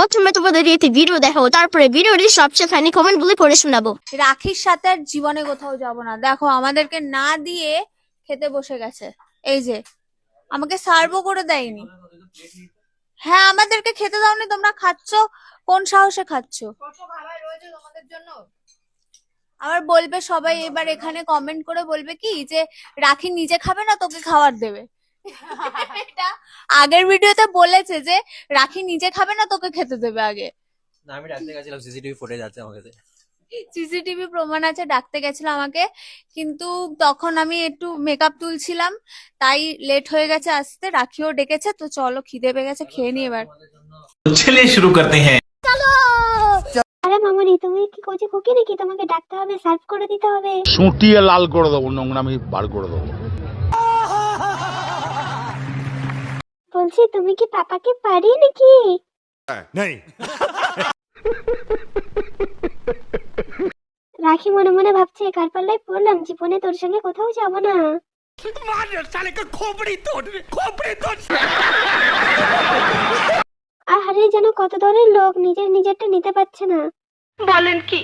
প্রথমে তোমাদের একটি ভিডিও দেখাবো, তারপরে ভিডিওটি সবচেয়ে ফানি কমেন্ট গুলি পড়ে শোনাবো। রাখির সাথে আর জীবনে কোথাও যাব না। দেখো আমাদেরকে না দিয়ে খেতে বসে গেছে। এই যে আমাকে সার্ভও করে দেয়নি। হ্যাঁ, আমাদেরকে খেতে দাওনি, তোমরা খাচ্ছ কোন সাহসে খাচ্ছ? তোমাদের জন্য আবার বলবে সবাই, এবার এখানে কমেন্ট করে বলবে কি যে রাখি নিজে খাবে না, তোকে খাবার দেবে। এটা আগের ভিডিওতে বলেছে যে রাখি নিজে খাবে না, তোকে খেতে দেবে আগে। না, আমি ডাকতে গেছিলাম, সিসিটিভি ফুটেজ আছে আমার কাছে। সিসিটিভি প্রমাণ আছে, ডাকতে গেছিল আমাকে, কিন্তু তখন আমি একটু মেকআপ তুলছিলাম, তাই লেট হয়ে গেছে আসতে। রাখিও ডেকেছে, তো চলো খিদে পেয়ে গেছে, খেয়ে নি এবার। चलिए शुरू करते हैं। আরে মামনি, তুমি কি কোচি খুকি নাকি? তোমাকে ডাকতে হবে, সার্ভ করে দিতে হবে। সুটিয়ে লাল করে দেবো, নোংরামি বার করে দেবো। বলছি তুমি কি পাপাকে পারি নাকি? রাখি মনে মনে ভাবছে, কার পাল্লায় পড়লাম, জীবনে তোর সঙ্গে কোথাও যাব না। আরে যেন কত দূরের লোক, নিজেরটা নিতে পারছে না। বলেন কি?